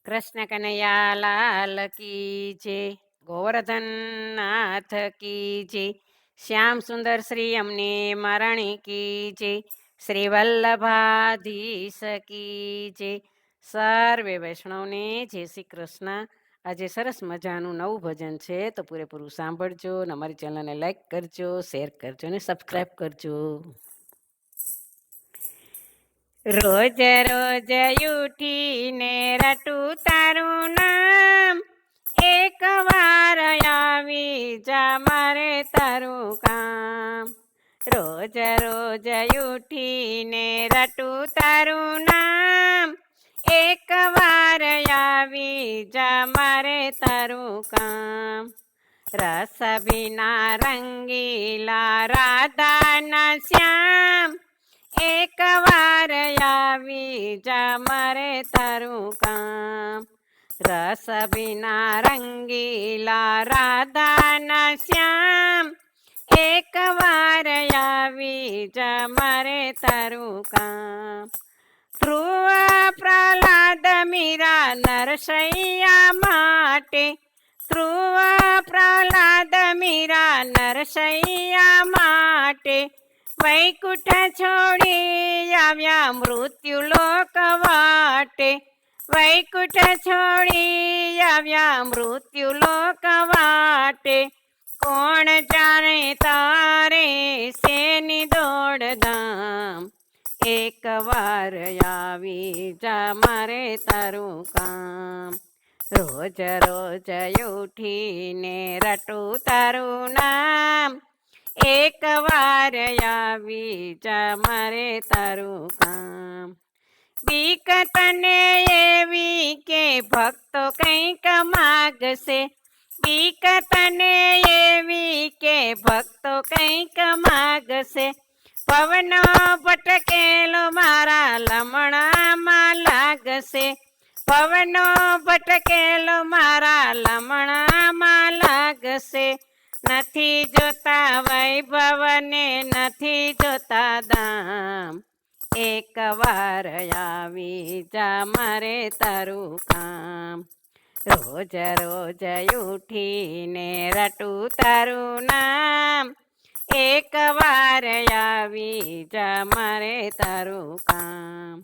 કૃષ્ણ કનૈયા લાલ કી જય, ગોવર્ધન નાથ કી જય, શ્યામ સુંદર શ્રી અમને મરણી કી જય, શ્રી વલ્લભાધીશ કી જય. સર્વે વૈષ્ણવને જય શ્રી કૃષ્ણ. આજે સરસ મજાનું નવું ભજન છે, તો પૂરેપૂરું સાંભળજો અને અમારી ચેનલને લાઈક કરજો, શેર કરજો અને સબસ્ક્રાઈબ કરજો. રોજ રોજ ઉઠીને રટું તારું નામ, એક વાર આવી જા મારે તારું કામ. રોજ રોજ ઉઠીને રટું તારું નામ, એક વાર આવી જા મારે તારું કામ. રસ વિના રંગીલા રાધાના શ્યામ, એક વાર આવી જા મારે તારું કામ. રસ વિના રંગીલા રાધાના શ્યામ, એક વાર આવી જા મારે તારું કામ. ધ્રુવ પ્રહલાદ મીરા નરસૈયા માટે, ધ્રુવ પ્રહલાદ મીરા નરસૈયા માટે, વૈકુંઠ છોડી આવ્યા મૃત્યુ લોક વાટે, વૈકુંઠ છોડી આવ્યા મૃત્યુ લોક વાટે. કોણ જાણે તારે શેની દોડધામ, એક વાર આવી જા મારે તારું કામ. રોજ રોજ ઉઠીને રટું તારું નામ, એક વાર આવી જા મારે તારું કામ. બીક તને એવી કે ભક્તો કંઈક માગશે, બીક તને એવી કે ભક્તો કંઈક માગશે. પવનો ભટકેલો મારા લમણામાં લાગશે, પવનો ભટકેલો મારા લમણામાં લાગશે. નથી જોતા વૈભવને નથી જોતા દામ, એક વાર આવી જા મારે તારું કામ. રોજ રોજ ઉઠીને રટું તારું નામ, એક વાર આવી જા મારે તારું કામ.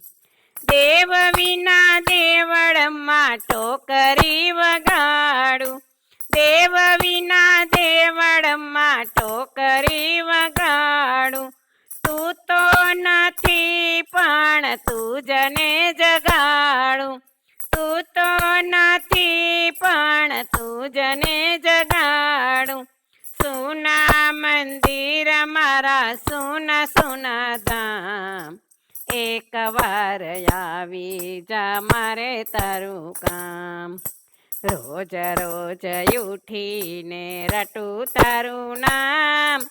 દેવ વિના દેવળમાં ટોકરી વગાડું, દેવ વિના દેવળમાં ટોકરી વગાડું. તું તો નથી પણ તું જને જગાડું, તું તો નથી પણ તું જને જગાડું. સુના મંદિર મારા સુના સુના ધામ, એક વાર આવી જા મારે તારું કામ. રોજ રોજ ઉઠીને રટું તારું નામ,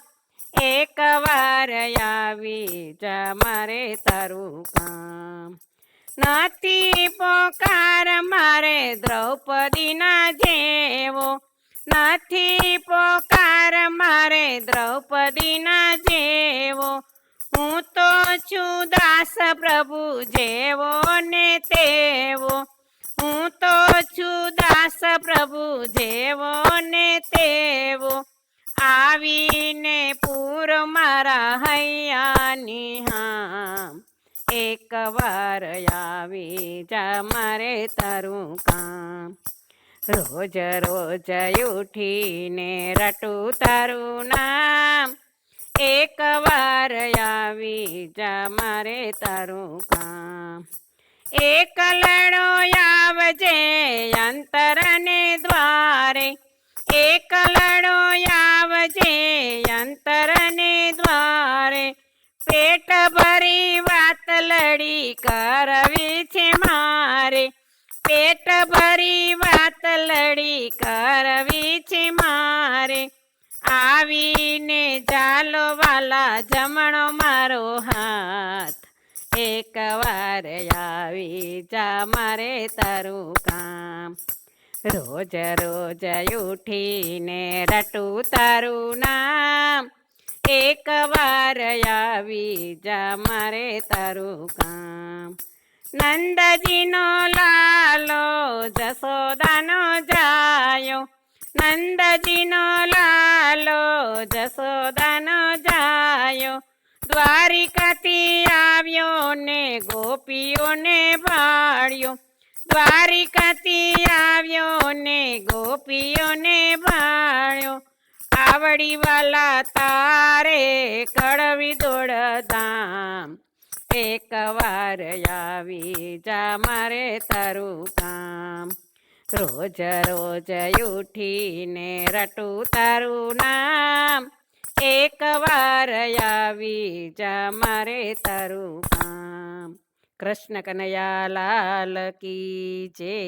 એક વાર આવી જા મારે તારું કામ. નથી પોકાર મારે દ્રૌપદીના જેવો, નથી પોકાર મારે દ્રૌપદીના જેવો. હું તો છું દાસ પ્રભુ જેવો ને તેવો, હું તો છું દાસ પ્રભુ જેવો ને તેવો. આવીને પૂર મારા હૈયાની હામ, એક વાર આવી જા મારે તારું કામ. રોજ રોજ ઉઠીને રટું તારું નામ, એક વાર આવી જા મારે તારું કામ. એકલડો આવજે અંતરને દ્વારે, એકલડો આવજે અંતરને દ્વારે. પેટ ભરી વાત લડી કરવી છે મારે, પેટ ભરી વાત લડી કરવી છે મારે. આવીને ચાલો વાલા જમણો મારો હાથ, એક વાર આવી જા મારે તારું કામ. રોજ રોજ ઉઠીને રટું તારું નામ, એક વાર આવી જા મારે તારું કામ. નંદજીનો લાલો જસોદાનો જાયો, નંદજીનો લાલો જસોદાનો જાયો, દ્વારિકાથી આવ્યો ને ગોપીઓને ભાળ્યો, દ્વારિકાથી આવ્યો ને ગોપીઓને ભાળ્યો, આવડી વાલા તારે કળવી દોડધામ, એક વાર આવી જા મારે તારું કામ, રોજ રોજ ઉઠીને રટું તારું નામ, એક વાર આવી જા મારે તારું કામ. કૃષ્ણ કનૈયા લાલ કી જય.